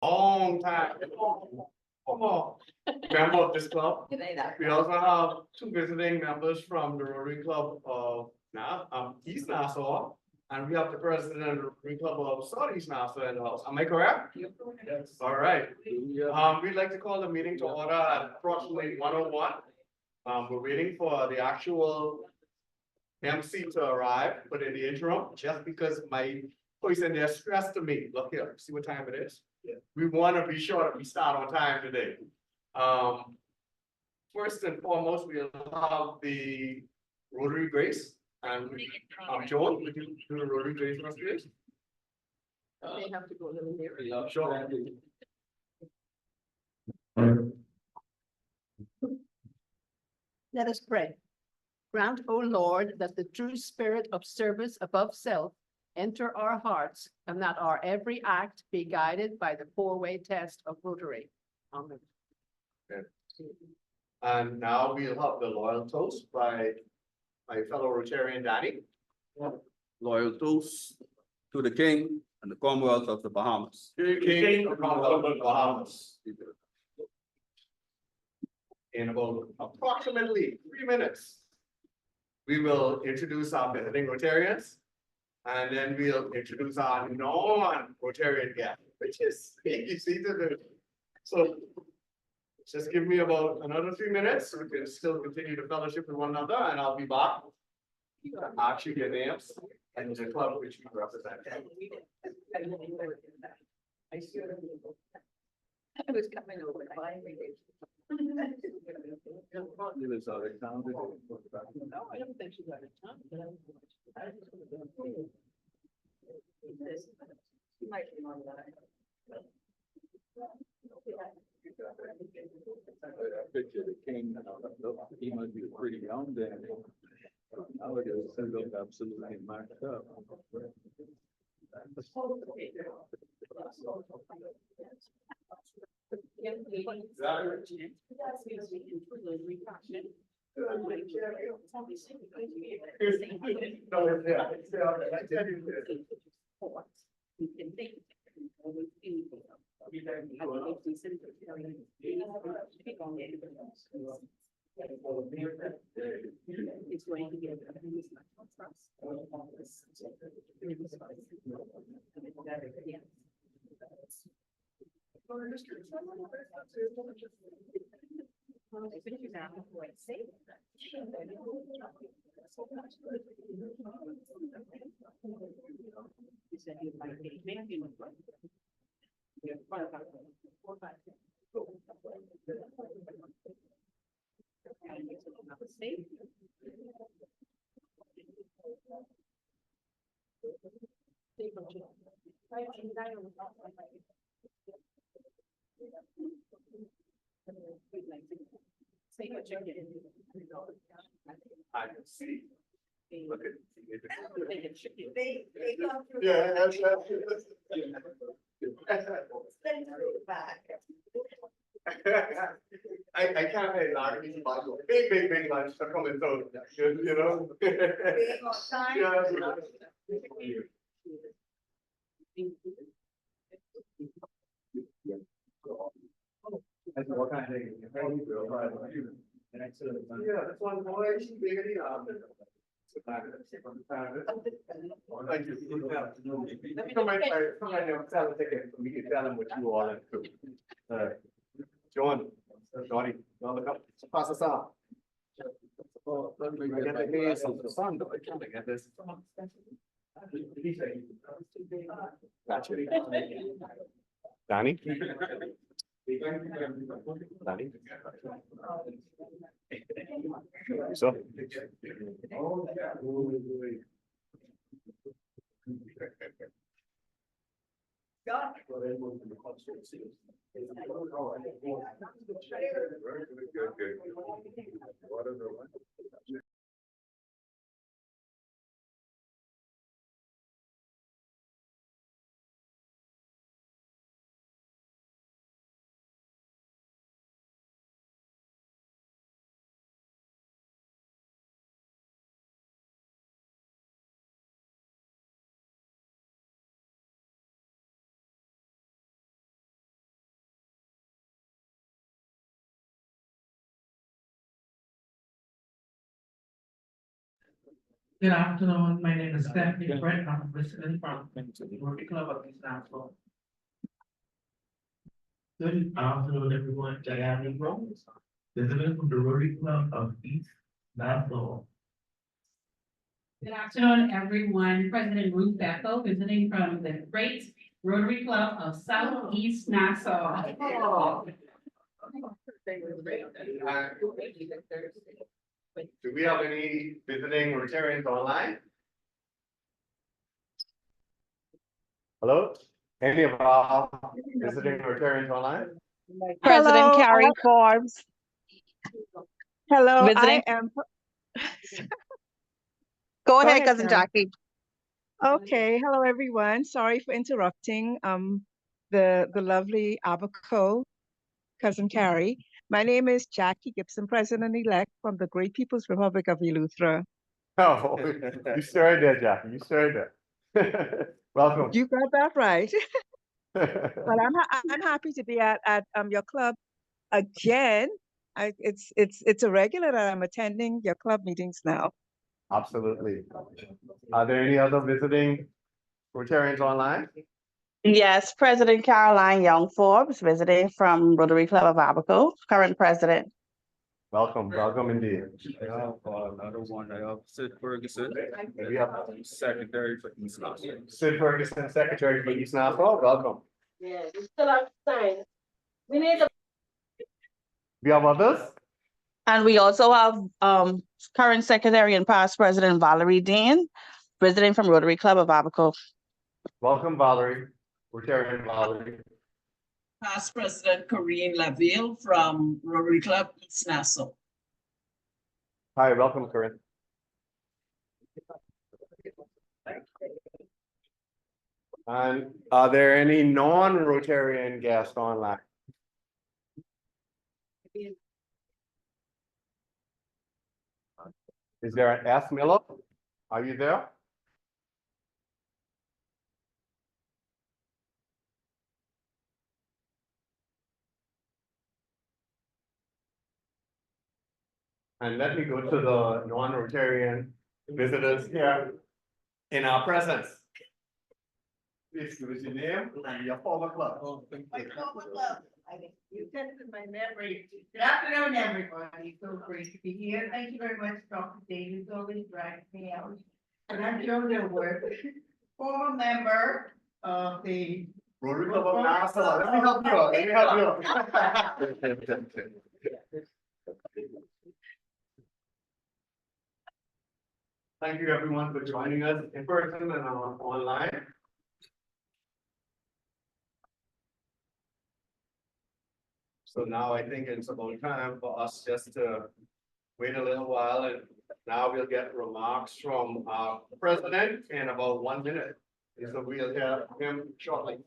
Long time. Come on. Member of this club. We also have two visiting members from the Rotary Club of East Nassau. And we have the president of the Rotary Club of Southeast Nassau in the house. Am I correct? Yes. All right. We'd like to call the meeting to order at approximately 1:01. We're waiting for the actual MC to arrive, but in the interim, just because my voice in there stressed to me. Look here, see what time it is? Yeah. We want to be sure that we start on time today. First and foremost, we'll have the Rotary Grace. And Joel, would you do the Rotary Grace for us, please? They have to go a little nearer. Yeah, sure. Let us pray. Grant, O Lord, that the true spirit of service above self enter our hearts, and that our every act be guided by the four-way test of Rotary. Amen. Okay. And now we'll have the loyal toast by my fellow Rotarian Danny. Loyal toast to the King and the Commonwealth of the Bahamas. King of the Commonwealth of the Bahamas. In about approximately 3 minutes, we will introduce our visiting Rotarians, and then we'll introduce our non-Rotarian guest, which is easy to do. So just give me about another 3 minutes. We can still continue to fellowship with one another, and I'll be back. Ask you your names and the club which you represent. I was coming over. No, I don't think she's out of town. I picture the King, he must be pretty young then. Nowadays, they look absolutely maxed up. It's going to get I can see. Look at they come through. yeah, that's I can't say that. Big lunch to come in, so you know. That's what kind of thing. Yeah, that's one boy, she's bigger than Thank you. Tell the ticket, we can tell them what you all have to. John, Johnny, John, look up, pass us out. Get the case of the sun, though, I can't get this. Gotcha. Danny? Danny? So. Good. Good afternoon, my name is Stephanie Brett, I'm a resident from the Rotary Club of East Nassau. Good afternoon, everyone, Diana Rose, resident from the Rotary Club of East Nassau. Good afternoon, everyone. President Ruth Bethel, visiting from the Great Rotary Club of Southeast Nassau. Do we have any visiting Rotarians online? Hello? Any of our visiting Rotarians online? President Hello, Carrie Forbes. Hello, I Visiting. am, Go Go ahead, ahead, cousin Karen. Jackie. okay, hello, everyone. Sorry for interrupting, the lovely Abaco, cousin Carrie. My name is Jackie Gibson, President-elect from the Great People's Republic of Eleuthera. Oh, you started there, Jackie, you started there. Welcome. You got that right. But I'm happy to be at your club again. It's a regular that I'm attending your club meetings now. Absolutely. Are there any other visiting Rotarians online? Yes, President Caroline Young Forbes, visiting from Rotary Club of Abaco, current president. Welcome, welcome indeed. I have another one, I have Sid Ferguson, We have secretary for East Nassau. Sid Ferguson, Secretary for East Nassau, welcome. Yeah, we still have to sign. We need the We have others? And we also have current secretary and past president Valerie Dean, visiting from Rotary Club of Abaco. Welcome, Valerie, Rotarian Valerie. Past President Corinne Laville from Rotary Club East Nassau. Hi, welcome, Corinne. And are there any non-Rotarian guests online? Is there an S. Miller? Are you there? And let me go to the non-Rotarian visitors here in our presence. Please give us your name and your former club. You tested my memory. Good afternoon, everybody. So great to be here. Thank you very much, Dr. Davis. Always drags me out. And I'm Joe Dilworth, former member of the. Rotary Club of Nassau. Let me help you out. Let me help you out. Thank you, everyone, for joining us in person and online. So now I think it's about time for us just to wait a little while, and now we'll get remarks from our president in about 1 minute. And so we'll hear him shortly.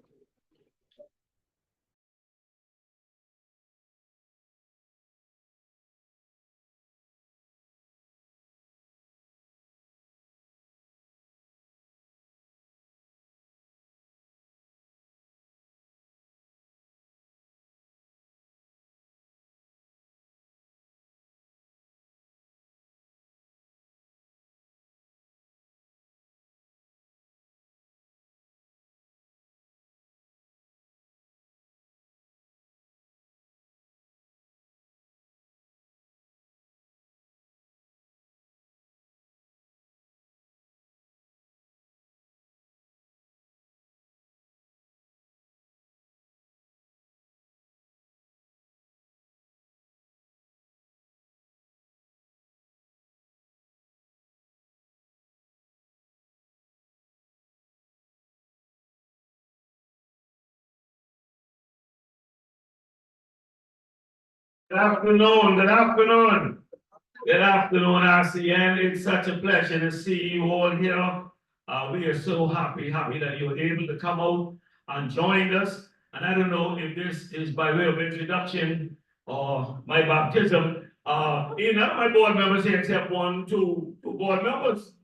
Good afternoon, good afternoon. Good afternoon, RCN. It's such a pleasure to see you all here. We are so happy that you were able to come out and join us. And I don't know if this is by way of introduction or my baptism. None of my board members here except two board members.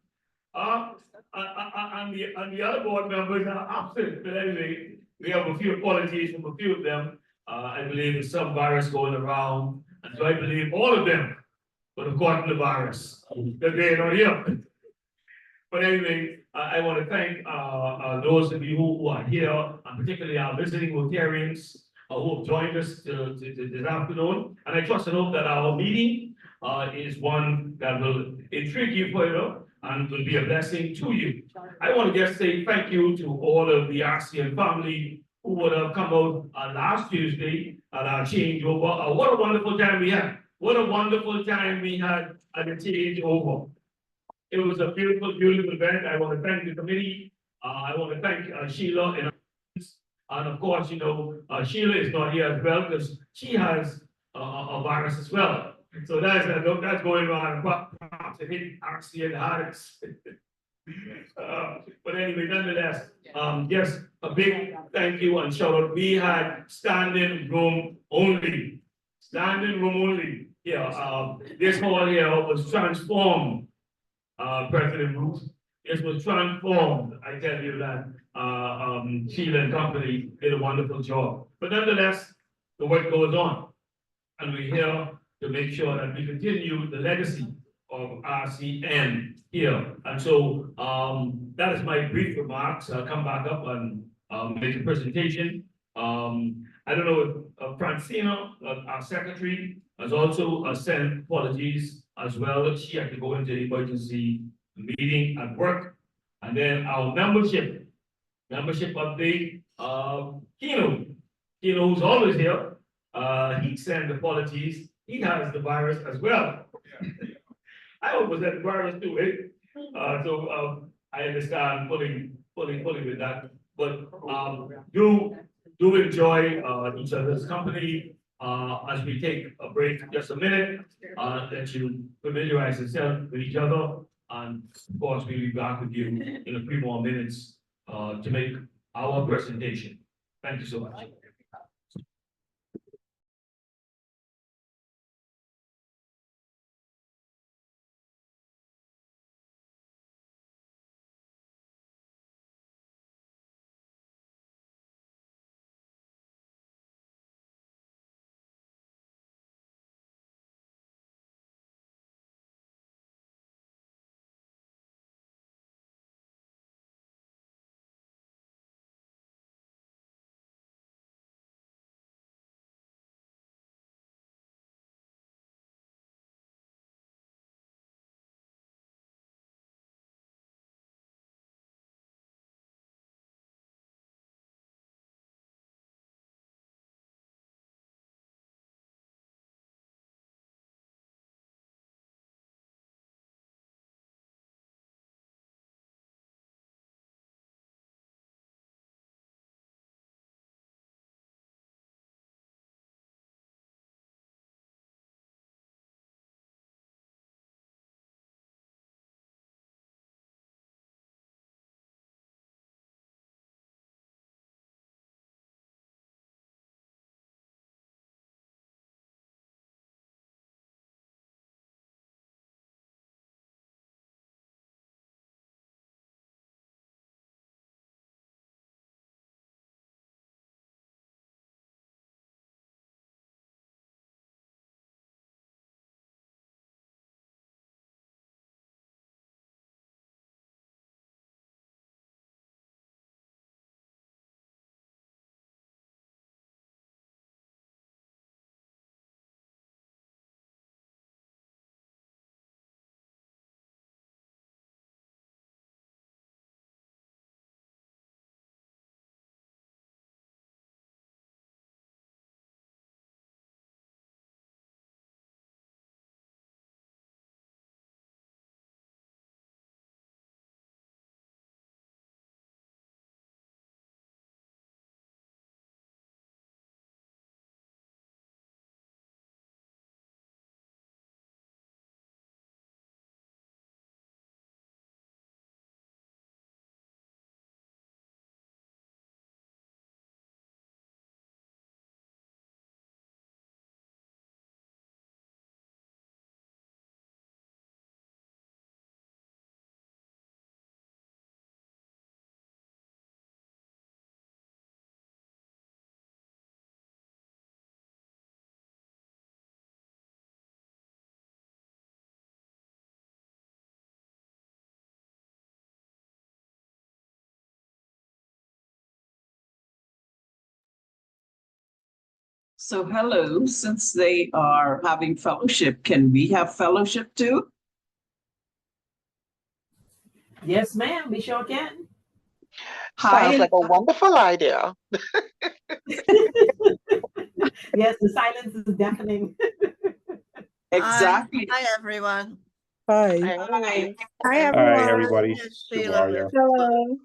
And the other board members are absent. But anyway, we have a few apologies from a few of them. I believe there's some virus going around, and so I believe all of them would have gotten the virus, that they are not here. But anyway, I want to thank those of you who are here, and particularly our visiting Rotarians who have joined us this afternoon. And I trust and hope that our meeting is one that will intrigue you further and will be a blessing to you. I want to just say thank you to all of the RCN family who would have come out last Tuesday at our changeover. What a wonderful time we had. What a wonderful time we had at the changeover. It was a beautiful, beautiful event. I want to thank the committee. I want to thank Sheila and of course, you know, Sheila is not here as well because she has a virus as well. So that's going on. Perhaps it hit RCN the hardest. But anyway, nonetheless, yes, a big thank you and shout out. We had standing room only. Standing room only. Yeah, this hall here was transformed. President Ruth, this was transformed. I tell you that Sheila and company did a wonderful job. But nonetheless, the work goes on. And we're here to make sure that we continue the legacy of RCN here. And so that is my brief remarks. I'll come back up and make a presentation. I don't know if Francina, our secretary, has also sent apologies as well. She had to go into the emergency meeting at work. And then our membership update, Kino, who's always here, he sent apologies. He has the virus as well. I hope was that virus too, eh? I understand fully with that. But do enjoy each other's company as we take a break, just a minute, that you familiarize yourself with each other. And of course, we'll be back with you in a few more minutes to make our presentation. Thank you so much. So hello, since they are having fellowship, can we have fellowship too? Yes, ma'am, we sure can. Sounds Hi, like a wonderful idea. Yes, the silence is deafening. exactly. Hi, everyone. Hi. Hi. Hi, Hi, everyone. everybody. Yes, Good Sheila. morning. Hello.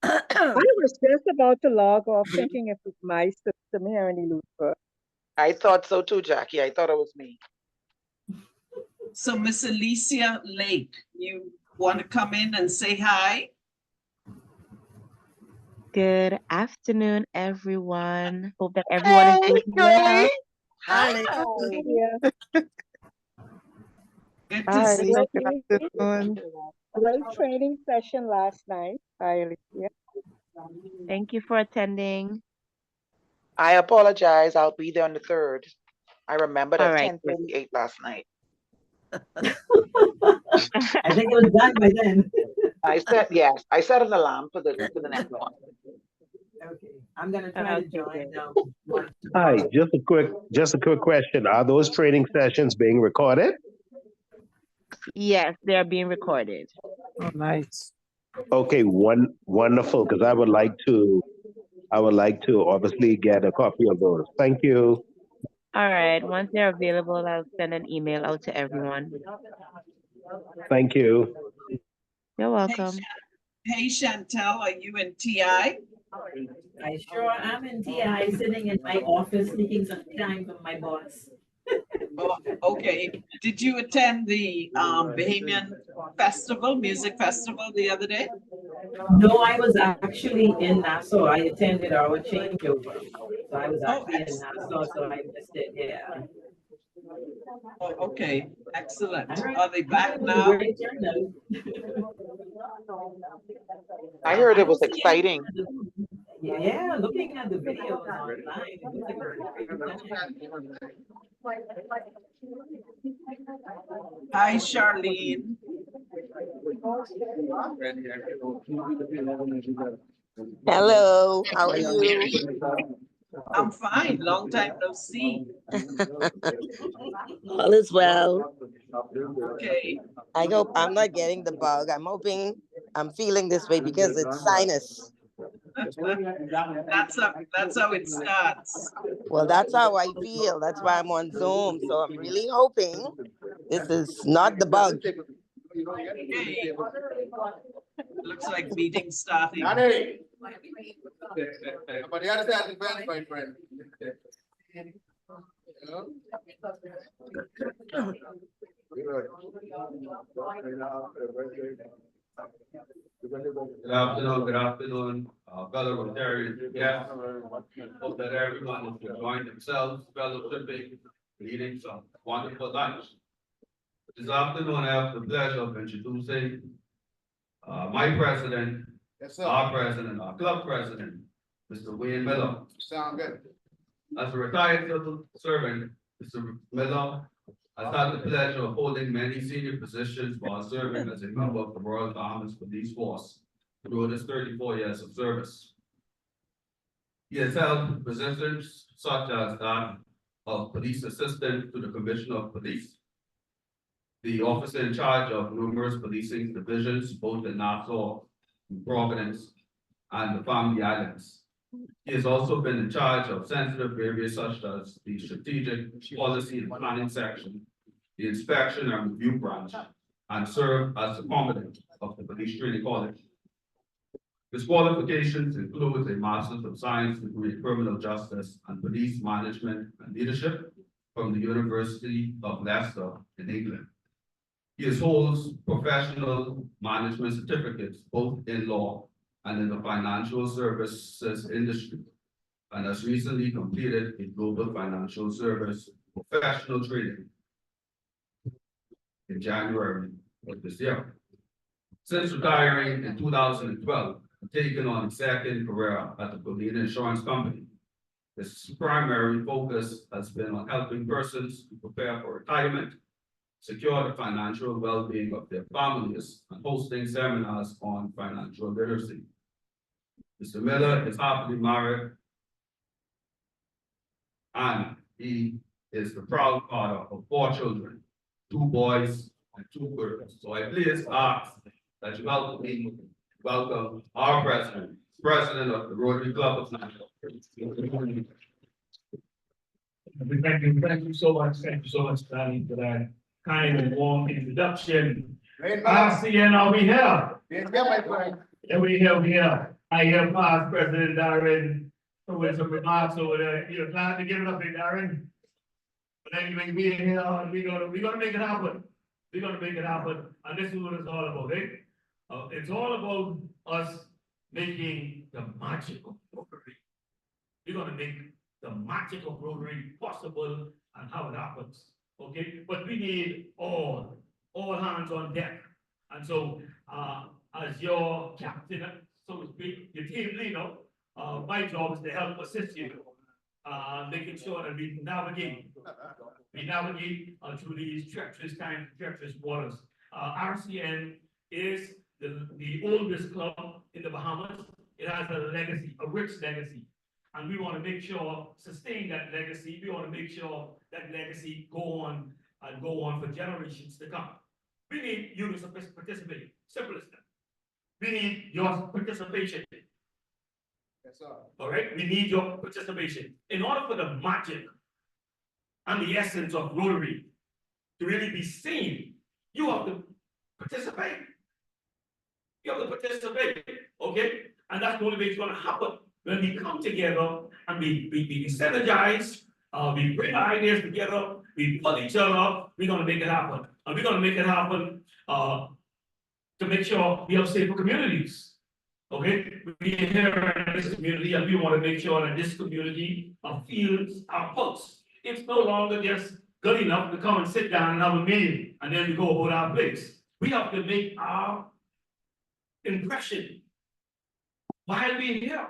I was just about to log off thinking it was my system here in Elizabeth. I thought so too, Jackie. I thought it was me. So Miss Alicia Lake, you want to come in and say hi? Good afternoon, everyone. Hope that everyone is Hey, doing Curly. well. Hi. Yeah. Good to Hi. see you. Good afternoon. Great training session last night. Hi, Alicia. Thank you for attending. I apologize. I'll be there on the 3rd. I remembered All at right. Good. 10:38 last night. I think it was done by then. Yes, I set an alarm for the next one. Okay, I'm gonna try to Okay, join good. Hi, just a quick question. Are those training sessions being recorded? Yes, they're being recorded. Oh, nice. Okay, wonderful, because I would like to obviously get a copy of those. Thank you. All right. Once they're available, I'll send an email out to everyone. Thank you. You're Hey, welcome. Hey Chantel, are you in TI? I sure am in TI, sitting in my office, taking some time from my boss. Oh, okay. Did you attend the Bahamian Festival, Music Festival the other day? No, I was actually in Nassau. I attended our changeover. So I was Oh, actually in Nassau, so I missed it, yeah. oh, okay, excellent. All right. Are they back It was a now? great turnout. I heard I it was don't see anything exciting. on the, yeah, looking at the videos online, it was a great time. Hi, Charlene. Hello, how are you? I'm fine. Long time no see. All is well. Okay. I hope I'm not getting the bug. I'm feeling this way because it's sinus. That's how it starts. Well, that's how I feel. That's why I'm on Zoom. So I'm really hoping this is not the bug. Okay. Looks like meeting starting. But the other side is bad, my friend. Good afternoon, fellow Rotarians, guests. Hope that everyone is enjoying themselves, fellowshipping, leading some wonderful lunch. This afternoon, I have the pleasure of introducing my president, Yes, sir. our president, our club president, Mr. Wayne Miller. Sound good. As a retired civil servant, Mr. Miller has had the pleasure of holding many senior positions while serving as a member of the Royal Bahamas Police Force throughout his 34 years of service. He has held positions such as that of police assistant to the Commissioner of Police, the officer in charge of numerous policing divisions, both in Nassau, Providence, and the Family Islands. He has also been in charge of sensitive areas such as the strategic policy and planning section, the inspection and review branch, and served as the commandant of the police training college. His qualifications include a Master's of Science degree in Criminal Justice and Police Management and Leadership from the University of Leicester in England. He holds professional management certificates both in law and in the financial services industry, and has recently completed a global financial service professional training in January of this year. Since retiring in 2012, taken on a second career at the Bermuda Insurance Company. His primary focus has been on helping persons to prepare for retirement, secure the financial well-being of their families, and hosting seminars on financial literacy. Mr. Miller is happily married and He is the proud father of 4 children, 2 boys and 2 girls. So I please ask that you welcome our president, president of the Rotary Club of National. Thank you so much, Danny, for that kind and warm introduction. RCN, are we here? Yeah, we here. I hear past President Darren with some remarks over there. You're glad to give it up, Darren. But anyway, we here, we're gonna make it happen. We're gonna make it happen, and this is what it's all about, eh? It's all about us making the magic of Rotary. We're gonna make the magic of Rotary possible and how it happens, okay? But we need all hands on deck. And so, as your captain, so to speak, your team leader, my job is to help assist you, making sure that we navigate through these treacherous times, treacherous waters. RCN is the oldest club in the Bahamas. It has a legacy, a rich legacy. And we want to make sure, sustain that legacy. We want to make sure that legacy go on and go on for generations to come. We need you to participate. Simple as that. We need your participation. Yes, sir. All right, we need your participation. In order for the magic and the essence of Rotary to really be seen, you have to participate. You have to participate, okay? And that's the only way it's going to happen. When we come together and we synergize, we bring our ideas together, we pull each other up, we're going to make it happen. And we're going to make it happen to make sure we have safer communities. Okay, we are here in this community and we want to make sure that this community feels our pulse. It's no longer just good enough to come and sit down and have a meal and then we go about our place. We have to make our impression while we're here.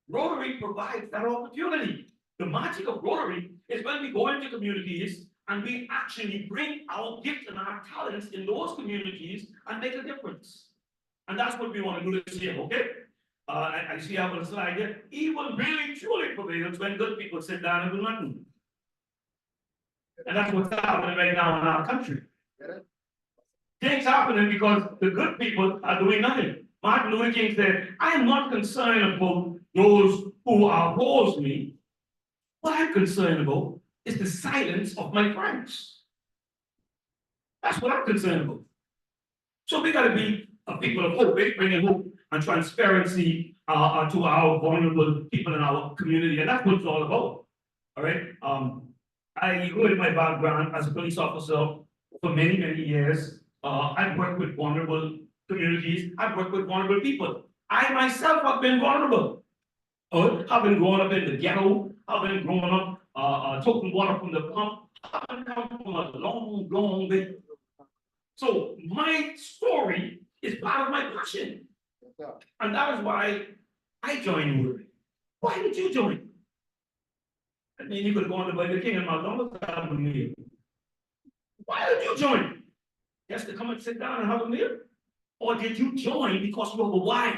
Rotary provides that opportunity. The magic of Rotary is when we go into communities and we actually bring our gifts and our talents in those communities and make a difference. And that's what we want to do this year, okay? I see I have a slide here. Evil really truly prevails when good people sit down and do nothing. And that's what's happening right now in our country. Things happening because the good people are doing nothing. Martin Luther King said, I am not concerned about those who oppose me. What I'm concerned about is the silence of my friends. That's what I'm concerned about. So we got to be a people of hope, bringing hope and transparency to our vulnerable people in our community. And that's what it's all about. All right. I go in my background as a police officer for many, many years. I've worked with vulnerable communities. I've worked with vulnerable people. I myself have been vulnerable. I've been growing up in the ghetto. I've been growing up taking water from the pump. I've come from a long, long way. So my story is part of my passion. And that is why I joined Rotary. Why did you join? I mean, you could go on to Burger King and McDonald's and have a meal. Why did you join? Just to come and sit down and have a meal? Or did you join because you have a why?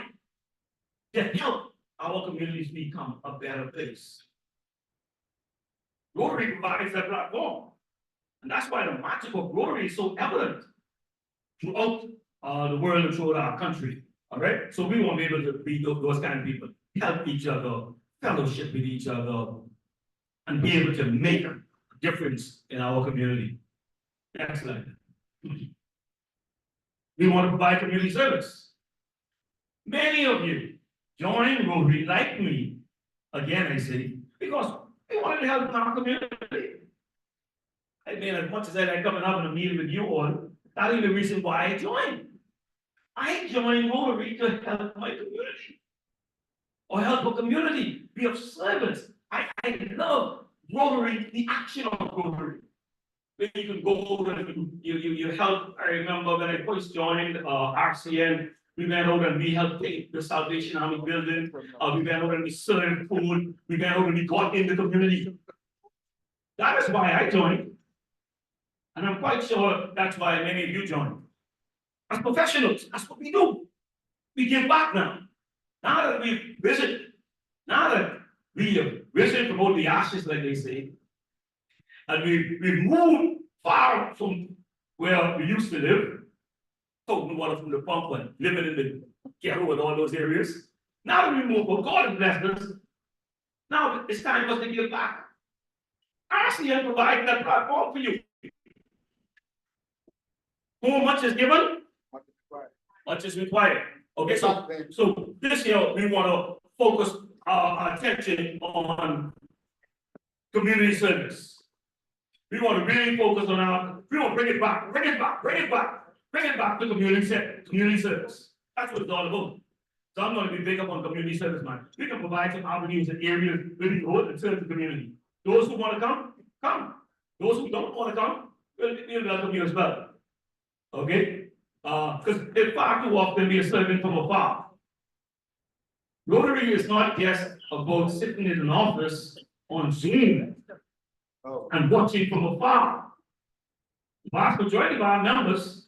To help our communities become a better place. Rotary provides that platform. And that's why the magic of Rotary is so evident throughout the world and throughout our country. All right? So we want to be able to be those kind of people, help each other, fellowship with each other, and be able to make a difference in our community. Excellent. We want to provide community service. Many of you join Rotary like me, again I say, because we wanted to help in our community. I mean, as much as I like coming up and a meal with you all, that is the reason why I joined. I joined Rotary to help my community. Or help a community, be of service. I love Rotary, the action of Rotary. When you can go and you help. I remember when I first joined RCN, we went out and we helped take the Salvation Army building. We went out and we served food. We went out and we got in the community. That is why I joined. And I'm quite sure that's why many of you joined. As professionals, that's what we do. We give back now. Now that we've risen, now that we have risen from all the ashes, like they say, And we've moved far from where we used to live. Taking water from the pump and living in the ghetto and all those areas. Now that we move, but God has blessed us. Now it's time for us to give back. RCN provides that platform for you. Who much is given? Much is required. Okay, so this year we want to focus our attention on community service. We want to really focus on we want to bring it back to community service. That's what it's all about. So I'm going to be big up on community service, man. We can provide some avenues and areas really good and serve the community. Those who want to come, come. Those who don't want to come, we'll welcome you as well. Okay? Because if far too often we are serving from afar. Rotary is not just about sitting in an office on Zoom and watching from afar. The vast majority of our members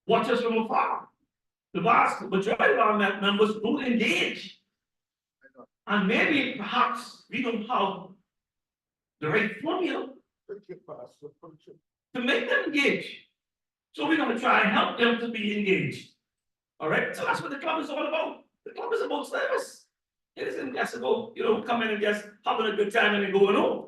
watch us from afar. The vast majority of our members don't engage. And maybe perhaps we don't have the right formula to make them engage. So we're going to try and help them to be engaged. All right? So that's what the club is all about. The club is about service. It isn't just about, coming and just having a good time and then going home.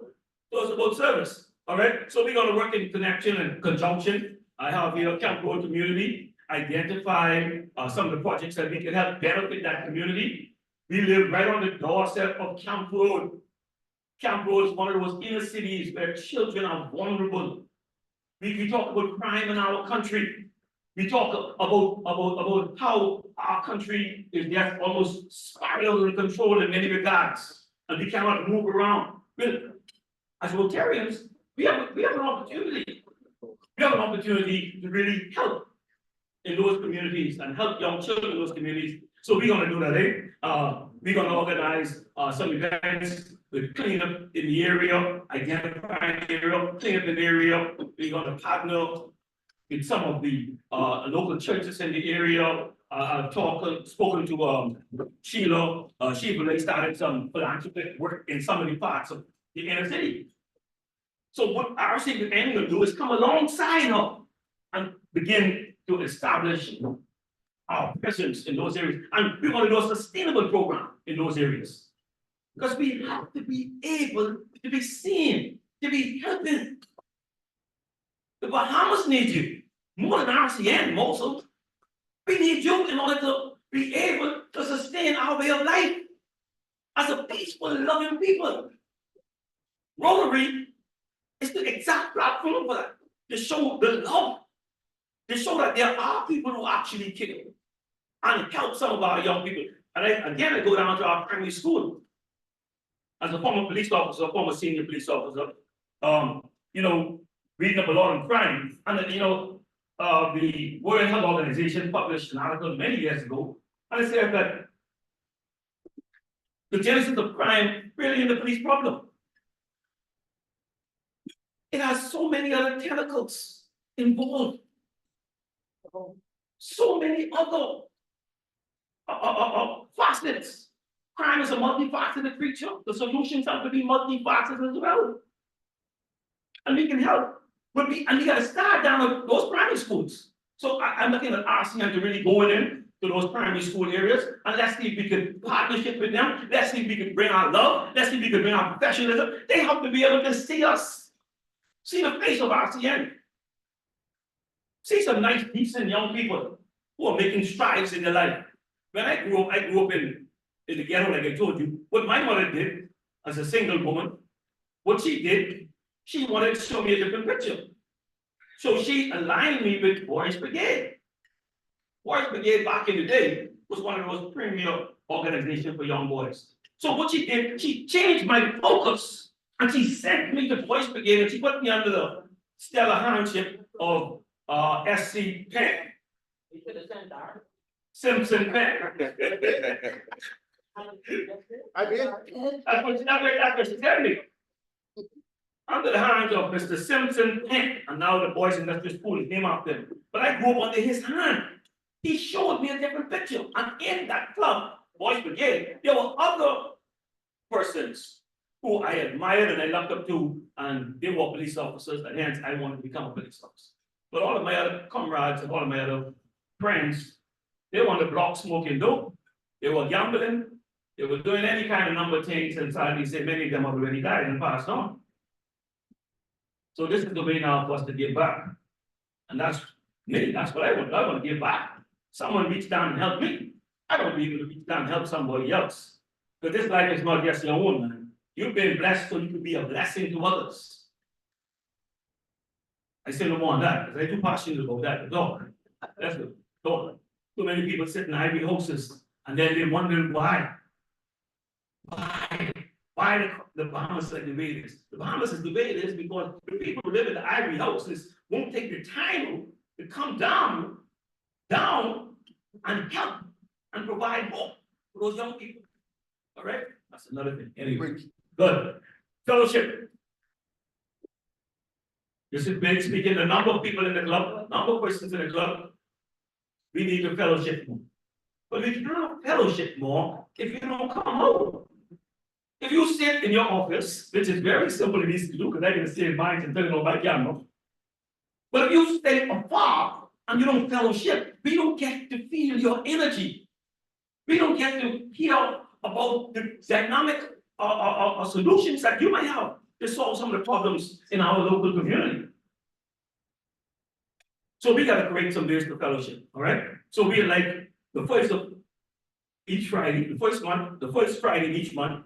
So it's about service. All right? So we're going to work in connection and conjunction. I have here Camp Road community, identify some of the projects that we can help benefit that community. We live right on the doorstep of Camp Road. Camp Road is one of those inner cities where children are vulnerable. We talk about crime in our country. We talk about how our country is just almost spiraled out of control in many regards, and we cannot move around. Well, as Rotarians, we have an opportunity. We have an opportunity to really help in those communities and help young children in those communities. So we're going to do that, we're going to organize some events with clean up in the area, identifying the area, clean up in the area. We're going to partner with some of the local churches in the area. I've spoken to Sheila. She really started some philanthropic work in some of the parts of the inner city. So what RCN will do is come alongside her and begin to establish our presence in those areas. And we're going to do a sustainable program in those areas. Because we have to be able to be seen, to be helping. The Bahamas need you more than RCN, Mosul. We need you in order to be able to sustain our way of life as a peaceful, loving people. Rotary is the exact platform for that, to show the love, to show that there are people who actually care and help some of our young people. And I go down to our primary school. As a former police officer, former senior police officer, reading up a lot on crime, and the World Health Organization published an article many years ago, and it said that the genesis of crime really is the police problem. It has so many other tentacles involved, so many other facets. Crime is a multifaceted creature. The solutions have to be multifaceted as well. And we can help. But we got to start down at those primary schools. So I'm looking at RCN to really go in to those primary school areas, and let's see if we can partnership with them. Let's see if we can bring our love. Let's see if we can bring our professionalism. They have to be able to see us, see the face of RCN. See some nice, decent young people who are making strides in their life. When I grew up in the ghetto, like I told you. What my mother did as a single woman, what she did, she wanted to show me a different picture. So she aligned me with Boys Brigade. Boys Brigade back in the day was one of those premier organizations for young boys. So what she did, she changed my focus and she sent me to Boys Brigade and she put me under the stellar handship of SC Penn. You should have sent her. Simpson Penn. I did. That's what she said me. Under the hands of Mr. Simpson Penn, and now the Boys Industrial School is named after him. But I grew up under his hand. He showed me a different picture. And in that club, Boys Brigade, there were other persons who I admired and I looked up to, and they were police officers, and hence I wanted to become a police officer. But all of my other comrades and all of my other friends, they wanted to block smoking dope. They were gambling. They were doing any kind of number of things, and sadly, say many of them have already died and passed on. So this is the way now for us to give back. And that's me, that's what I want. I want to give back. Someone reach down and help me. I don't need to reach down and help somebody else. Because this life is not just your own, man. You've been blessed so you can be a blessing to others. I say no more on that, because I'm too passionate about that. No, that's good. Don't. So many people sit in ivory houses and then they're wondering why. Why the Bahamas are the way it is? The Bahamas is the way it is because the people who live in the ivory houses won't take the time to come down and help and provide hope for those young people. All right? That's another thing. Anyway, good. Fellowship. This is big, speaking the number of people in the club, number of persons in the club. We need to fellowship more. But we cannot fellowship more if you don't come home. If you sit in your office, which is very simple and easy to do, because I can stay in mine and tell it on my camera. But if you stay afar and you don't fellowship, we don't get to feel your energy. We don't get to hear about the dynamic solutions that you might have to solve some of the problems in our local community. So we got to create some ways to fellowship, all right? So we're like the first of each Friday, the first Friday each month,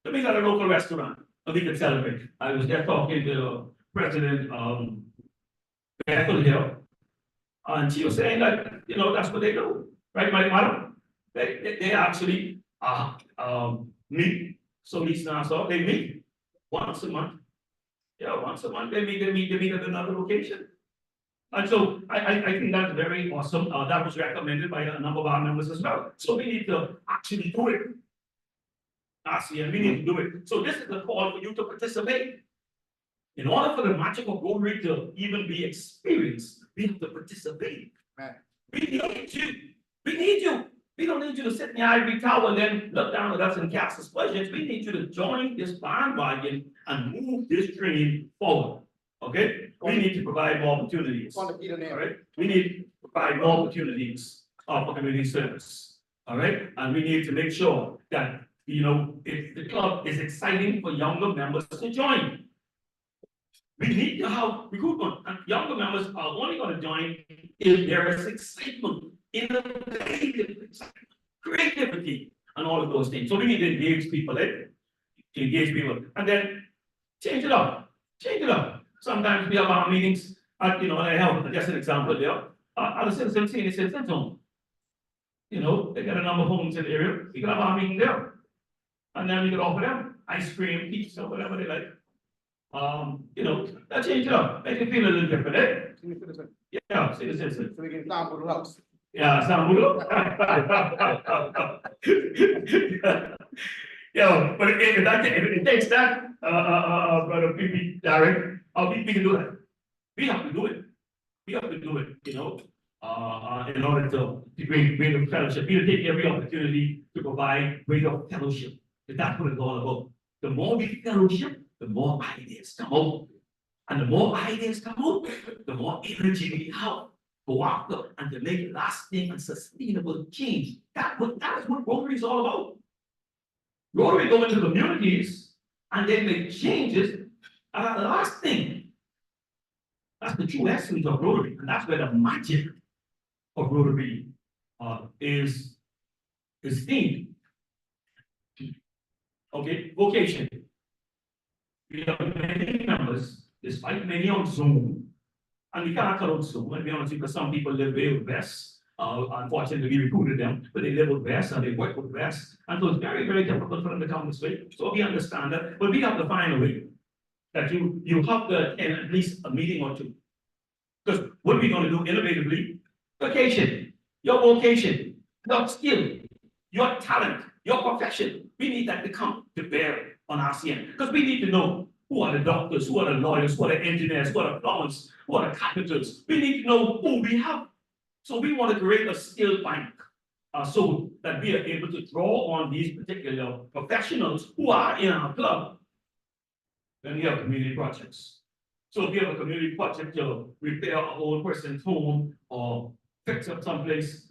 let me go to a local restaurant and we can celebrate. I was there talking to President Bethel here, and she was saying that, you know, that's what they do, right, madam? They actually meet, so these Nassau, they meet once a month. Yeah, once a month, they meet at another location. And so I think that's very awesome. That was recommended by a number of our members as well. So we need to actually do it. RCN, we need to do it. So this is the call for you to participate. In order for the magic of Rotary to even be experienced, we have to participate. Right. We need you. We need you. We don't need you to sit in the ivory tower and then look down at us and cast aspersions. We need you to join this bandwagon and move this train forward. Okay? We need to provide more opportunities. All right? We need to provide more opportunities for community service. All right? And we need to make sure that, you know, if the club is exciting for younger members to join. We need to have recruitment, and younger members are only going to join if there is excitement, innovative excitement, creativity, and all of those things. So we need to engage people, and then change it up. Sometimes we have our meetings at, you know, I have just an example there, at a senior citizen home. You know, they got a number of homes in the area, we can have our meeting there. And then we can offer them ice cream, pizza, whatever they like. You know, that change it up, make it feel a little different, eh? Yeah, citizen. So we can sample the house. Yeah, sample. Yeah, but if it takes that, brother PP, Derek, we can do that. We have to do it. We have to do it, you know, in order to bring the fellowship. We take every opportunity to provide greater fellowship. That's what it's all about. The more we fellowship, the more ideas come out. And the more ideas come out, the more energy we have go after and to make lasting and sustainable change. That is what Rotary is all about. Rotary go into communities and they make changes lasting. That's the true essence of Rotary, and that's where the magic of Rotary is seen. Okay, vocation. We have many members, despite many on Zoom, and we can't cut out Zoom, and be honest, because some people live way with West. Unfortunately, we recruited them, but they live with West and they work with West. And so it's very, very difficult for them to come this way. So we understand that, but we have to find a way that you have to attend at least a meeting or two. Because what are we going to do innovatively? Vocation, your vocation, your skill, your talent, your profession. We need that to come to bear on RCN. Because we need to know who are the doctors, who are the lawyers, who are the engineers, who are the plumbers, who are the carpenters. We need to know who we have. So we want to create a skill bank. So that we are able to draw on these particular professionals who are in our club when we have community projects. So if we have a community project to repair a old person's home or fix up someplace,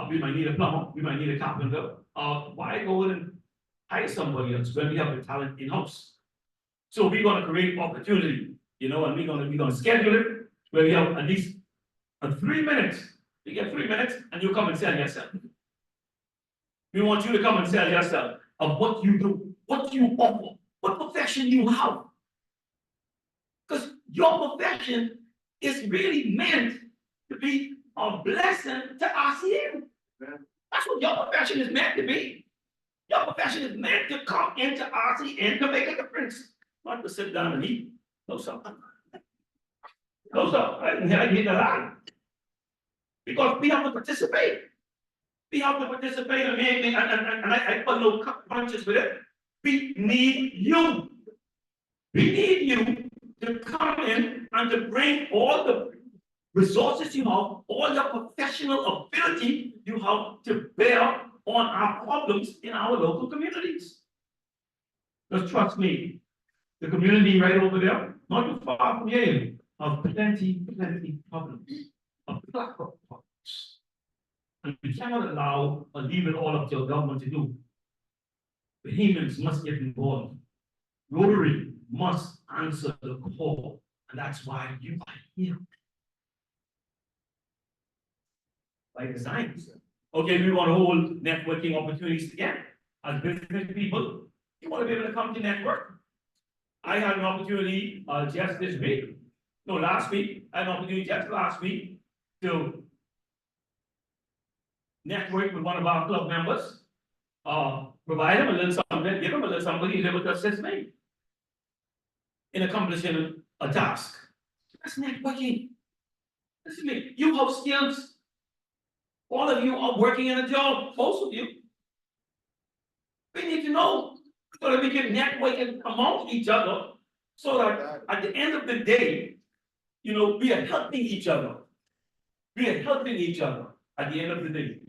we might need a plumber, we might need a carpenter. Why go and hire somebody else when we have the talent in-house? So we're gonna create opportunity, you know, and we're gonna schedule it where we have at least 3 minutes. You get 3 minutes and you come and sell yourself. We want you to come and sell yourself of what you do, what you offer, what profession you have. Because your profession is really meant to be a blessing to RCN. That's what your profession is meant to be. Your profession is meant to come into RCN to make a difference, not to sit down and eat. No, sir. No, sir. I didn't hear that out. Because we have to participate. We have to participate and I put no punches with it. We need you. We need you to come in and to bring all the resources you have, all your professional ability you have to bear on our problems in our local communities. Just trust me, the community right over there, not too far from Yale, have plenty problems, a plethora of problems. And we cannot allow or leave it all up to the government to do. Bahamians must get involved. Rotary must answer the call, and that's why you are here. By design. Okay, we want to hold networking opportunities together. As business people, you want to be able to come to network. I had an opportunity just this week, no, last week, I had an opportunity just last week to network with one of our club members, provide him a little something, give him a little somebody who's able to assist me in accomplishing a task. That's networking. Listen to me, you have skills. All of you are working in a job, most of you. We need to know so that we can network among each other so that at the end of the day, you know, we are helping each other. We are helping each other at the end of the day.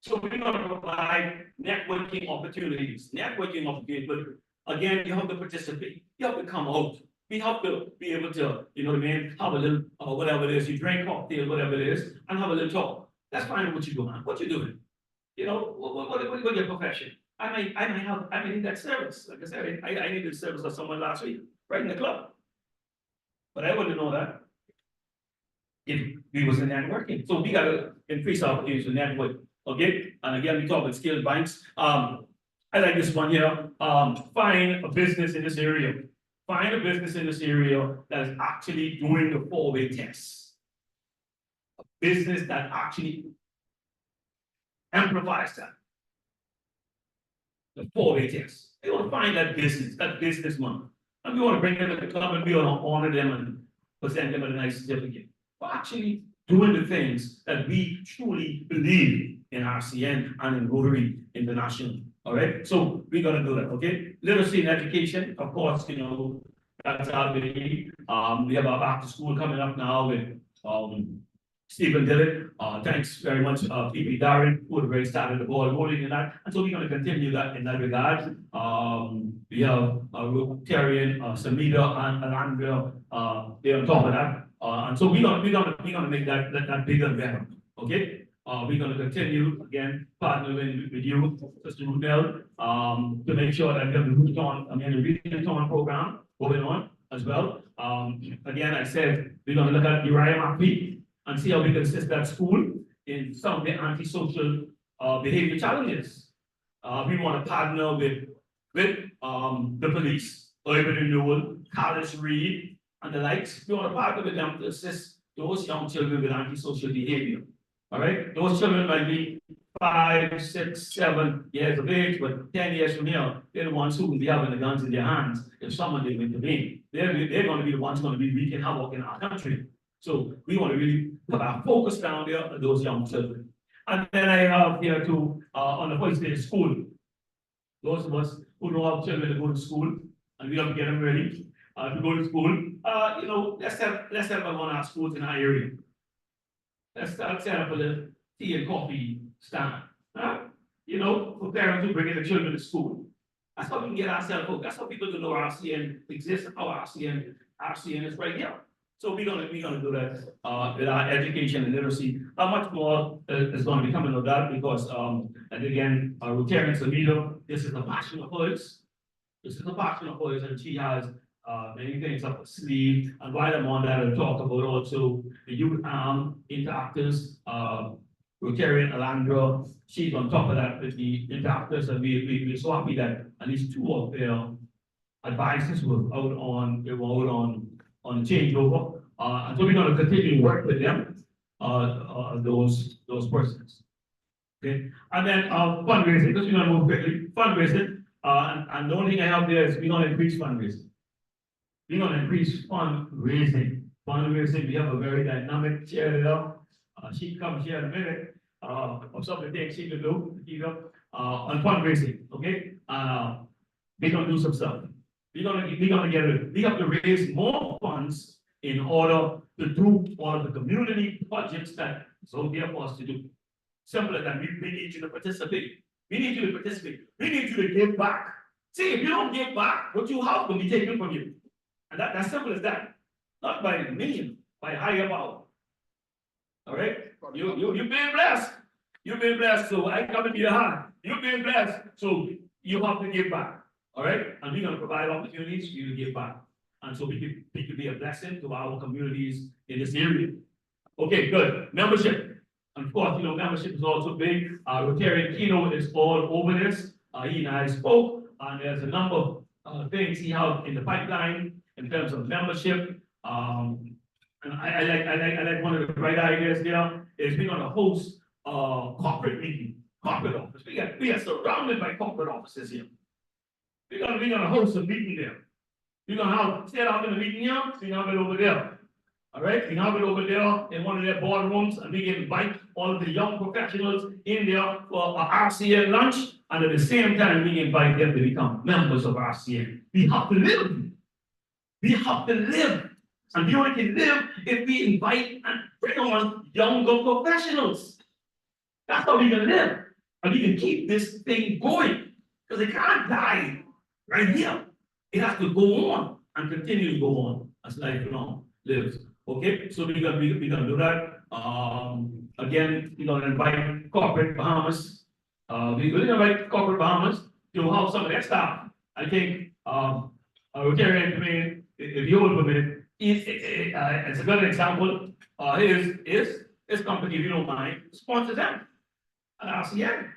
So we're going to provide networking opportunities, but again, you have to participate. You have to come out. We have to be able to, you know what I mean, have a little, whatever it is, you drink cocktail, whatever it is, and have a little talk. Let's find out what you're doing. What you doing? You know, what's your profession? I may need that service. Like I said, I needed service of someone last week, right in the club. But I wouldn't know that if we was in networking. So we gotta increase our opportunities to network. Okay, and again, we talk about skilled banks. I like this one here. Find a business in this area. Find a business in this area that is actually doing the 4-way test. A business that actually amplifies that. The 4-way test. We want to find that businessman. And we want to bring them to the club and we want to honor them and present them with a nice certificate. We're actually doing the things that we truly believe in RCN and in Rotary International. All right, so we're gonna do that. Okay, literacy and education, of course, you know, that's our baby. We have our back to school coming up now with Stephen Dillon. Thanks very much, P.P. Darren, who had already started the ball rolling in that. And so we're going to continue that in that regard. We have Rotarian, Samita and Andrea, they're on top of that. And so we're gonna make that bigger and better. Okay. We're going to continue again partnering with you, Sister Rudell, to make sure that we have the Read-a-thon program going on as well. Again, I said we're going to look at Uriah McPhee and see how we can assist that school in some of the antisocial behavior challenges. We want to partner with the police, urban renewal, College Read, and the likes. We want to partner with them to assist those young children with antisocial behavior. All right, those children might be 5, 6, 7 years of age, but 10 years from now, they're the ones who will be having the guns in their hands if someone didn't intervene. They're going to be the ones going to be wreaking havoc in our country. So we want to really put our focus down there on those young children. And then I have here too, on the first day of school, those of us who know how children to go to school, and we have to get them ready to go to school. You know, let's have one of our schools in our area. Let's set up a little tea and coffee stand. you know, for parents who bring their children to school. That's how we can get ourselves hooked. That's how people to know RCN exists, how RCN is right here. So we're gonna do that with our education and literacy. How much more is going to be coming of that because and again, Rotarian Savita, this is a passion of hers. This is a passion of hers, and she has many things up her sleeve. And while I'm on that, I'll talk about also the youth interactors, Rotarian Alandra. She's on top of that with the interactors, and we're so happy that at least two of their advisors were out on changeover. And so we're going to continue to work with them, those persons. Okay, and then fundraising, because we're going to move quickly. Fundraising, and the only thing I have there is we're going to increase fundraising. We're going to increase fundraising. Fundraising, we have a very dynamic chair there. She can come here in a minute of some of the things she can do, on fundraising. Okay, we're going to do some stuff. We have to raise more funds in order to do all of the community projects that is out there for us to do. Simple as that. We need you to participate. We need you to participate. We need you to give back. See, if you don't give back, what you have will be taken from you. And that's simple as that. Not by me, by higher power. All right? You've been blessed. You've been blessed. So I come into your hand. You've been blessed. So you have to give back. All right, and we're going to provide opportunities for you to give back. And so we can be a blessing to our communities in this area. Okay, good. Membership. Of course, membership is also big. Rotarian Keynote is all over this. He and I spoke, and there's a number of things he has in the pipeline in terms of membership. And I like one of the right ideas there is we're going to host a corporate meeting, corporate office. We are surrounded by corporate offices here. We're gonna host a meeting there. We're gonna have set up in the meeting here, we're gonna have it over there. All right, we have it over there in one of their boardrooms, and we can invite all of the young professionals in there for an RCN lunch, and at the same time, we invite them to become members of RCN. We have to live. We have to live. And we only can live if we invite and bring on younger professionals. That's how we can live. And we can keep this thing going. Because it can't die right here. It has to go on and continue to go on as lifelong lives. Okay, so we're gonna do that. Again, we're gonna invite corporate Bahamas. We're gonna invite corporate Bahamas to have some of their staff. I think Rotarian Command, if you hold for a minute, it's a good example. His company, if you don't mind, sponsors them at RCN.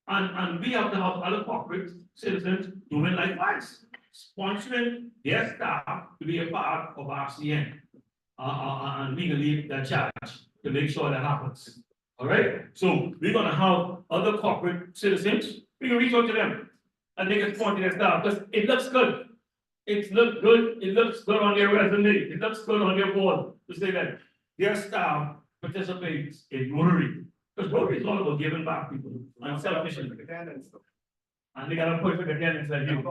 And we have to have other corporate citizens doing likewise, sponsoring their staff to be a part of RCN. And we can lead that charge to make sure that happens. All right? So we're going to have other corporate citizens. We can reach out to them and they can sponsor their staff because it looks good. It looks good. It looks good on their resume. It looks good on their board to say that their staff participates in Rotary. Because Rotary is all about giving back people and selfishly. And they got a perfect attendance like you.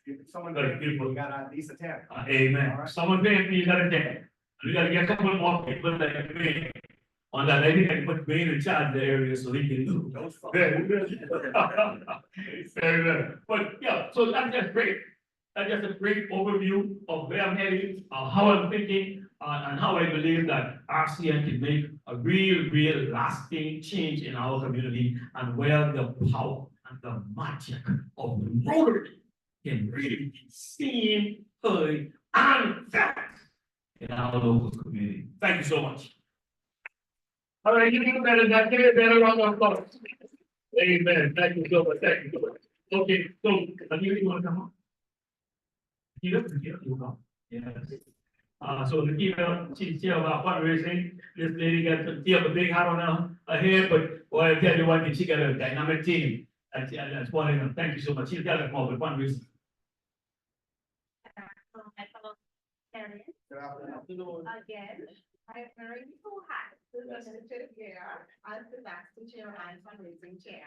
If someone pays you, you got at least attend. Amen. Right. Someone pays me, you got to attend. We got to get a couple more people that can pay. On that, I think I can put Wayne in charge of the area so he can do. Very good. Very good. But yeah, so that's just great. That's just a great overview of where I'm heading, how I'm thinking, and how I believe that RCN can make a real lasting change in our community and where the power and the magic of Rotary can really be seen, heard, and felt in our local community. Thank you so much. All right, you can better that. Give it a better round of applause. Amen. Thank you so much. Thank you so much. Okay, so you want to come on? You come. Yes. So Nikita, she's here about fundraising. This lady got a big hat on her head, but boy, I tell you one thing, she got a dynamic team. That's one of them. Thank you so much. She's got a more with fundraising. Again, I am very so happy to be here as the Master Chair and Fundraising Chair.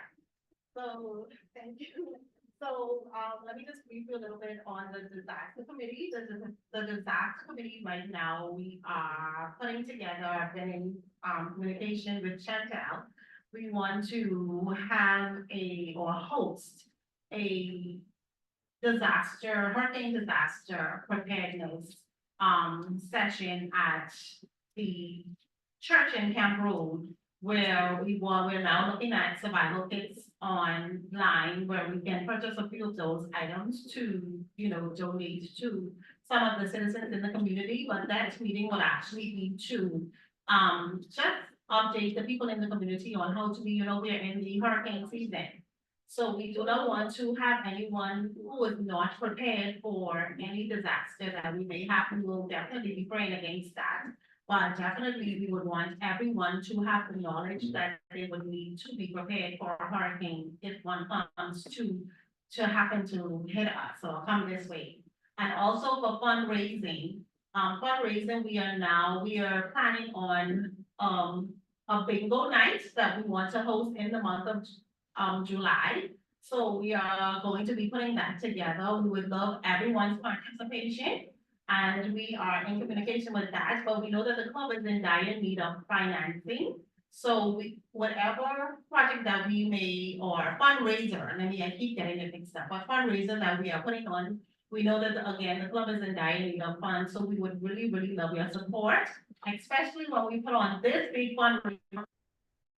So, thank you. So, let me just brief you a little bit on the disaster committee. The disaster committee right now, we are putting together, I've been in communication with Chantel we want to have or host a hurricane disaster preparedness, session at the church in Camp Road, where we're now looking at survival kits online, where we can purchase a few of those items to, donate to some of the citizens in the community, but that meeting will actually be to, just update the people in the community on how to be, we're in the hurricane season. So we do not want to have anyone who is not prepared for any disaster that we may happen. We'll definitely be praying against that. But definitely, we would want everyone to have the knowledge that they would need to be prepared for a hurricane if one comes to happen to hit us or come this way. And also for fundraising, we are planning on a bingo night that we want to host in the month of July. So we are going to be putting that together. We would love everyone's participation. And we are in communication with that, but we know that the club is in dire need of financing. So whatever project that we may, or fundraiser, and I keep getting it mixed up, but fundraiser that we are putting on, we know that, again, the club is in dire need of funds, so we would really, really love your support, especially when we put on this big fundraiser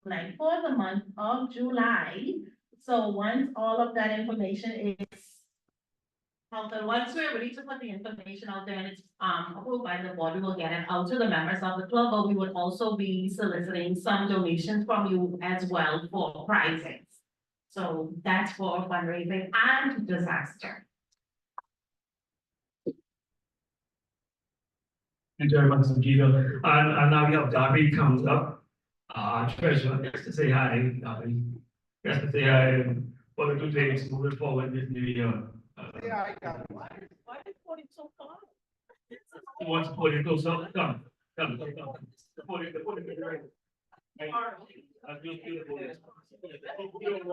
like for the month of July. So once all of that information is once we're ready to put the information out there and it's approved by the board, we will get it out to the members of the club, but we would also be soliciting some donations from you as well for prizes. So that's for fundraising and disaster. Thank you very much, Sangeeta. And now we have Darby comes up, treasurer, just to say hi, Darby. Just to say hi, and what to do things moving forward this new year. Why is 40 so far? Who wants to put it close up? Come. The podium is ready. I'll just do the podium.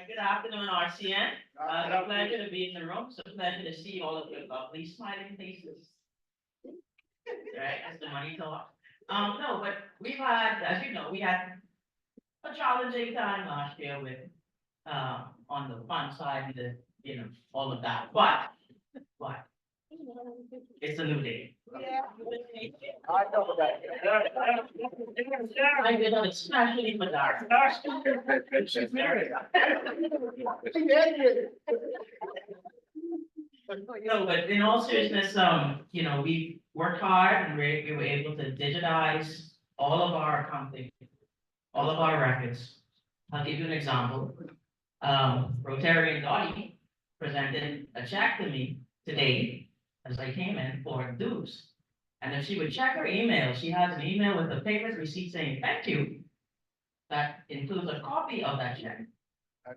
Good afternoon, RCN. It's a pleasure to be in the room. It's a pleasure to see all of your lovely smiling faces. Right, as the money talk. No, but we've had, as you know, we had a challenging time last year with, on the fund side, all of that, but it's a new day. Yeah. I know that. I did it especially for Dara. She's married. No, but in all seriousness, we worked hard and we were able to digitize all of our accounting, all of our records. I'll give you an example. Rotarian Dottie presented a check to me today as I came in for dues. And if she would check her email, she has an email with a payment receipt saying, thank you. That includes a copy of that check.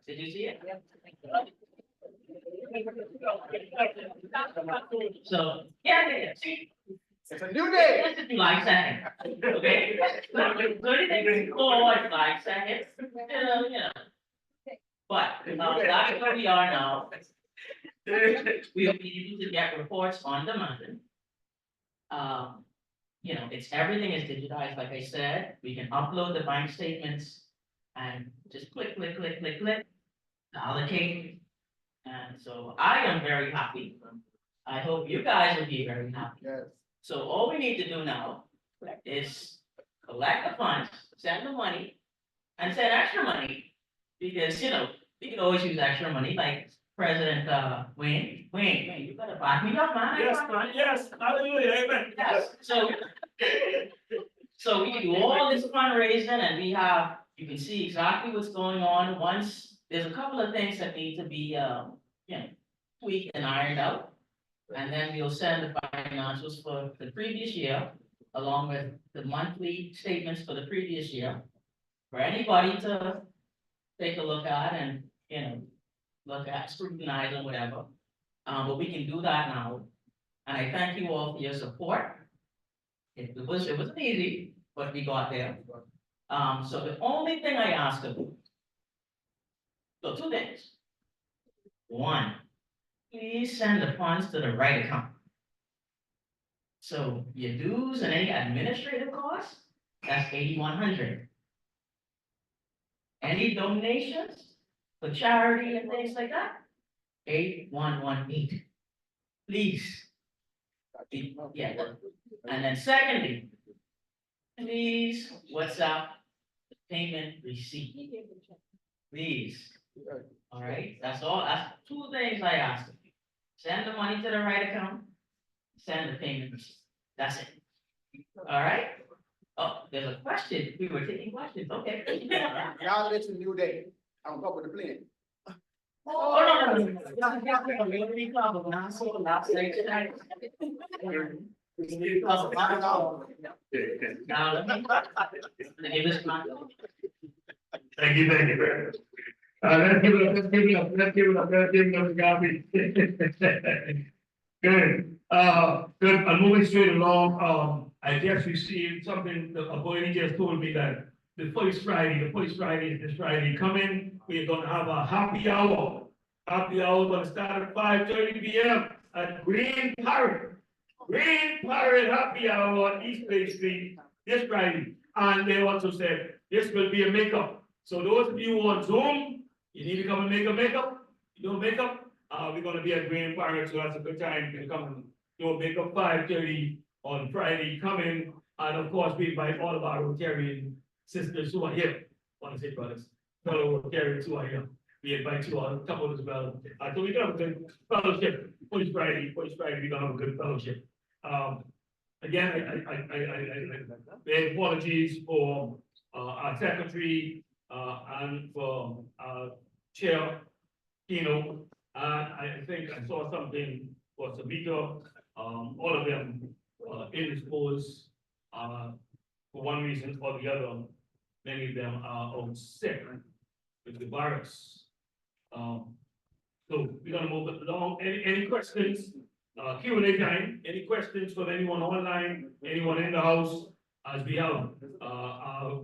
Did you see it? So, yeah, see. It's a new day. This is July 2nd, okay? So, it's July 2nd, But, that's where we are now. We'll be able to get reports on demand. Everything is digitized, like I said. We can upload the bank statements and just click, to allocate. And so I am very happy. I hope you guys will be very happy. Yes. So all we need to do now is collect the funds, send the money, and send extra money. Because, we can always use extra money, like President Wayne, you gotta back me up, man. Yes, man, yes, hallelujah, amen. Yes, so we can do all this fundraising and you can see exactly what's going on. Once, there's a couple of things that need to be, tweaked and ironed out. And then we'll send the financials for the previous year, along with the monthly statements for the previous year. For anybody to take a look at and, look at, scrutinize or whatever. But we can do that now. And I thank you all for your support. It wasn't easy, but we got there. So the only thing I ask of you, so two things. One, please send the funds to the right account. So your dues and any administrative costs, that's 8,100. Any donations for charity and things like that, 8,118. Please. Yeah, and then secondly, please, WhatsApp the payment receipt. Please. All right, that's all, that's two things I asked of you. Send the money to the right account, send the payment receipt. That's it. All right? Oh, there's a question. We were taking questions, okay. Y'all mentioned New Day. I'm up with the plan. Oh, no, no, no, no. Rotary Club of Nassau, last night tonight. Rotary Club of Nassau. Now, let me give this one. Thank you, Brandon. Let's give it up, let's give it up, let's give it up, let's give it up, Gabby. Good, good, I'm moving straight along, I just received something, a boy just told me that the first Friday is this Friday coming, we're gonna have a happy hour. Happy hour gonna start at 5:30 p.m. at Green Parrot. Green Parrot Happy Hour on East Bay Street this Friday. And they also said, this will be a makeup. So those of you on Zoom, you need to come and make a makeup. You do makeup, we're gonna be at Green Parrot, so that's a good time to come and do a makeup 5:30 on Friday coming. And of course, we invite all of our Rotarian sisters who are here. I want to say brothers, fellow Rotarians who are here. We invite you all, a couple as well. So we're gonna have a good fellowship. First Friday, we're gonna have a good fellowship. Again, I beg apologies for our secretary and for Chair Kino. I think I saw something for Sabito. All of them indisposed for one reason or the other. Many of them are out sick with the virus. So we're gonna move it along. Any questions? Q&A time. Any questions from anyone online, anyone in the house? As we have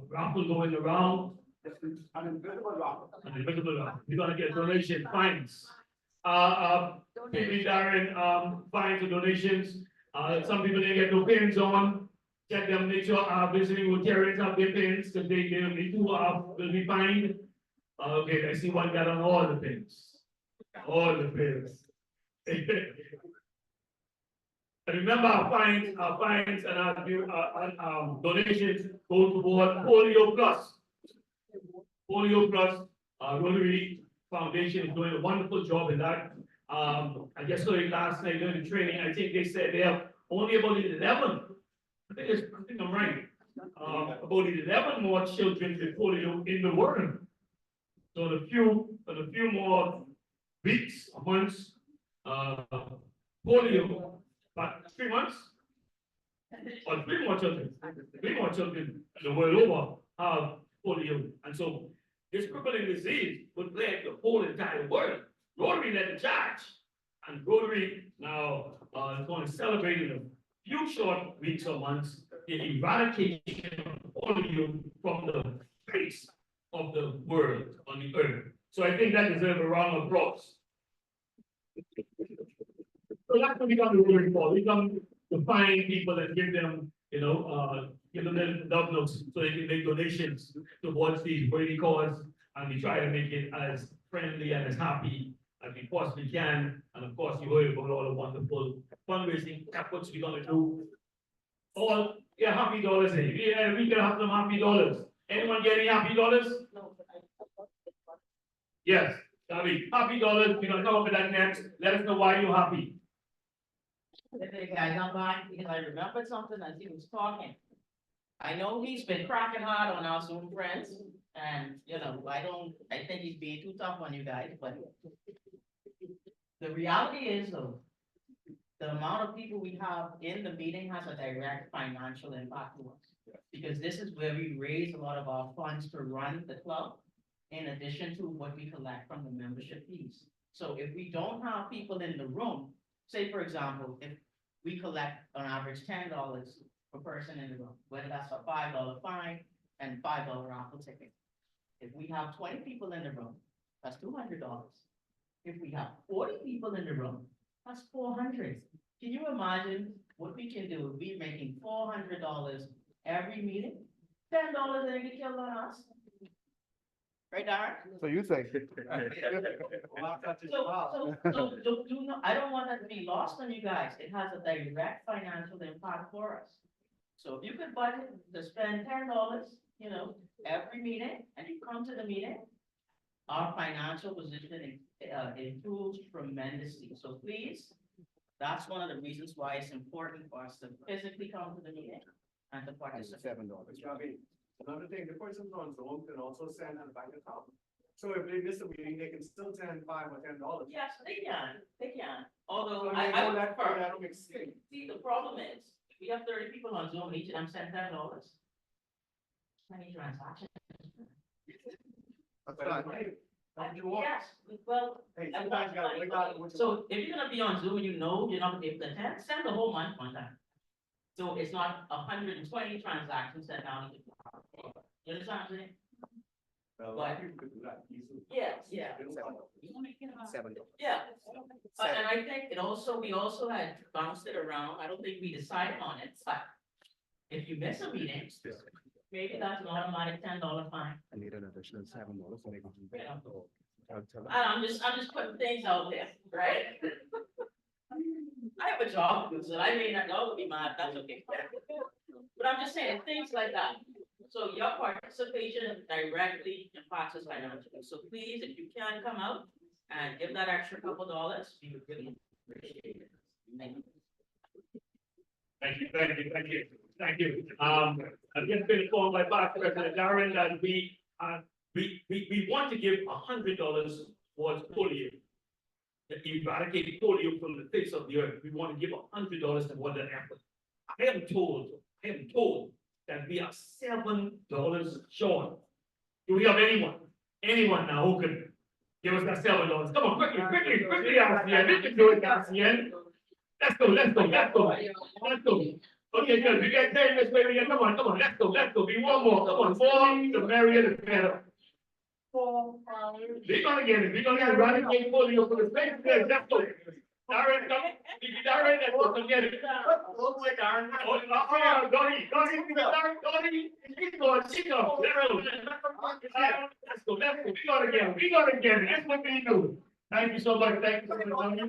raffle going around. An invisible raffle. We're gonna get donation fines. Maybe Darren, fines or donations. Some people didn't get no pins on. Check them, make sure our visiting Rotarians have their pins, because they too will be fined. Okay, I see one got on all the pins. All the pins. Remember, our fines and our donations go toward Polio Plus. Polio Plus, Rotary Foundation is doing a wonderful job in that. I just saw it last night during the training. I think they said they have only about 11. I think I'm right. About 11 more children with polio in the world. So in a few more weeks, months, polio, but 3 months, or 3 more children in the world over have polio. And so this crippling disease would plague the whole entire world. Rotary led the charge, and Rotary now is going to celebrate in a few short weeks or months the eradication of polio from the face of the world on the earth. So I think that deserves a round of applause. So that's what we come to Rotary for. We come to find people and give them, give them love notes so they can make donations towards these worthy cause, and we try to make it as friendly and as happy as we possibly can. And of course, you heard about all the wonderful fundraising efforts we're gonna do. All happy dollars in. We can have some happy dollars. Anyone get any happy dollars? Yes, happy dollars. We're gonna come up with that next. Let us know why you're happy. Guys, I'm back because I remembered something as he was talking. I know he's been cracking hard on our Zoom friends, and I think he's being too tough on you guys, but the reality is though, the amount of people we have in the meeting has a direct financial impact to us. Because this is where we raise a lot of our funds to run the club, in addition to what we collect from the membership fees. So if we don't have people in the room, say for example, if we collect on average $10 per person in the room, whether that's a $5 fine and $5 raffle ticket. If we have 20 people in the room, that's $200. If we have 40 people in the room, that's 400. Can you imagine what we can do if we're making $400 every meeting? $10 ain't gonna kill on us. Right, Darren? So you say. Do not, I don't want that to be lost on you guys. It has a direct financial impact for us. So if you could budget to spend $10, every meeting, and you come to the meeting, our financial position improves tremendously. So please, that's one of the reasons why it's important for us to physically come to the meeting and to participate. $7. Another thing, the persons on Zoom can also send a bank account. So if they miss a meeting, they can still send $5 or $10. Yes, they can. Although So I know would prefer, that'll make sense. see, the problem is, we have 30 people on Zoom, each of them send $10. Many transactions. That's right. Yes, well, Hey, and sometimes that's you gotta fine. wait out what you So if you're gonna be on Zoom and you're not gonna be able to attend, send the whole month one time. So it's not 120 transactions sent down. You understand what I'm saying? A lot of people could do that easily. Yeah. $7. Yeah. And I think we also had bounced it around. I don't think we decided on it, but if you miss a meeting, maybe that's an automatic $10 fine. I need an additional $7 so they can do that. I'm just putting things out there, right? I have a job to do, so I may not all be mad, that's okay. But I'm just saying, things like that. So your participation directly impacts us financially. So please, if you can come out and give that extra couple dollars, we would really appreciate it. Thank you. Thank you. I've just been informed by Vice President Darren that we want to give $100 towards polio. To eradicate polio from the face of the earth. We want to give $100 toward that effort. I am told that we are $7 short. Do we have anyone now who could give us that $7? Come on, quickly, RCN. We can do it, RCN. Let's go. Okay, good. We got 10 minutes, baby. Come on, let's go. Be one more. Come on, 4, the merrier the better. We're gonna get it. Eradicate polio for the face of the earth. Let's go. Darren, come. Darren, let's go. Get it. Darren. Let's go. We gotta get it. That's what we do. Thank you so much. Thank you so much.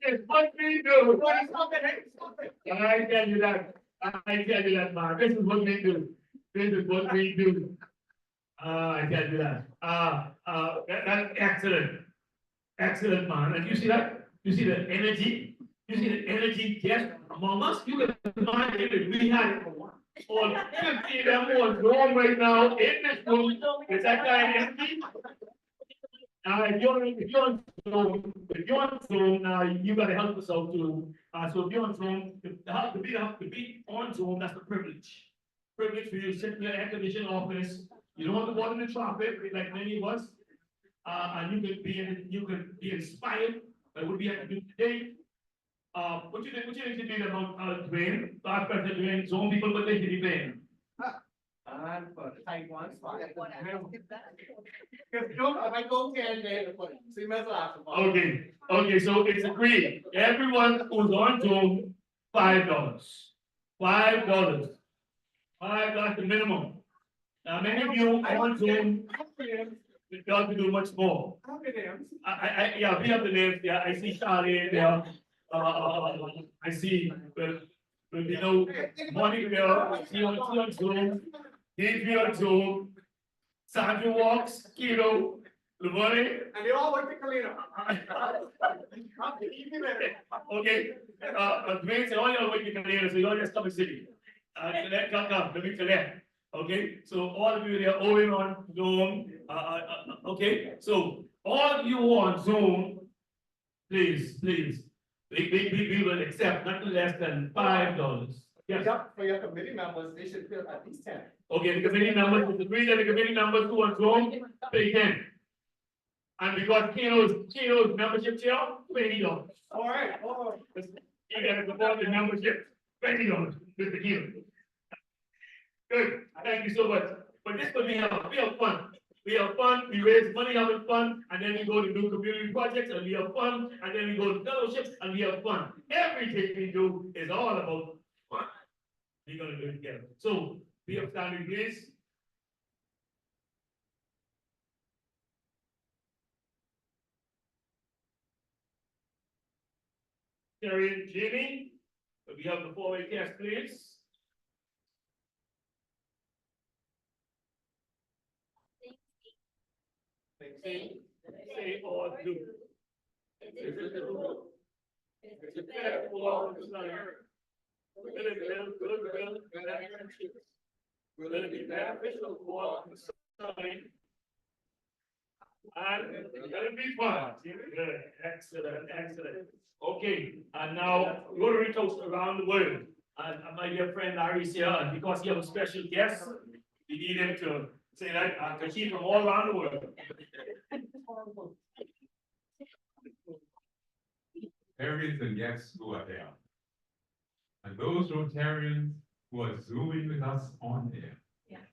It's what we do. I tell you that, man. This is what we do. I tell you that. That's excellent, man. And you see that? You see the energy? Just among us? You can imagine if we had all 50 of them on Zoom right now in this room. Is that kind of energy? If you're on Zoom, now you gotta help us out too. So if you're on Zoom, to be on Zoom, that's a privilege. Privilege for you to sit in your air conditioned office. You don't have to walk in the traffic like many of us. And you could be inspired by what we have to do today. What you think to be about Dwayne, Vice President Dwayne, Zoom people, what they should be paying? And for the type 1 spot. Because I go 10 days, so you must laugh about. Okay, so it's agreed. Everyone who's on Zoom, $5. $5. That's the minimum. Now, many of you on Zoom, we got to do much more. Yeah, we have the names there. I see Charlie there. I see, Monica there. I see on Zoom. Dave on Zoom. Sandra walks, Kilo, Lavone. And they all work the Kalina. Okay, Dwayne said, all y'all work the Kalina, so y'all just come and see. Let me collect. Okay, so all of you there, Owen on Zoom. Okay, so all of you on Zoom, please, we will accept nothing less than $5. Yes. For your committee members, they should fill at least 10. Okay, the committee members, it's agreed that the committee members who are on Zoom, pay 10. And because Keno's membership share, $20. All right. You gotta support the membership, $20, Mr. Keno. Good, thank you so much. But this could be we have fun. We have fun, we raise money, having fun, and then we go to do community projects, and we have fun, and then we go to fellowships, and we have fun. Everything we do is all about fun. We're gonna do it together. So, we have standing, please. Terry and Jamie, we have the four-way cast, please. Say or do. Is it true? Is it fair for all of us on earth? Will it build goodwill and friendships? Will it be beneficial for all of us? And will it be fun? Good, excellent, excellent. Okay, and now Rotary toast around the world. And my dear friend Larry's here, and because he has a special guest, we need him to say that, because he's from all around the world. Rotarians and guests who are there, and those Rotarians who are Zooming with us on air. Yeah.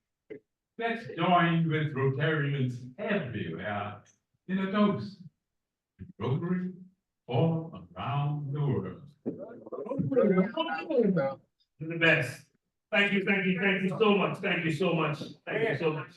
Let's join with Rotarians everywhere in a toast. Rotary all around the world. You're the best. Thank you so much. Thank you so much. Thank you so much.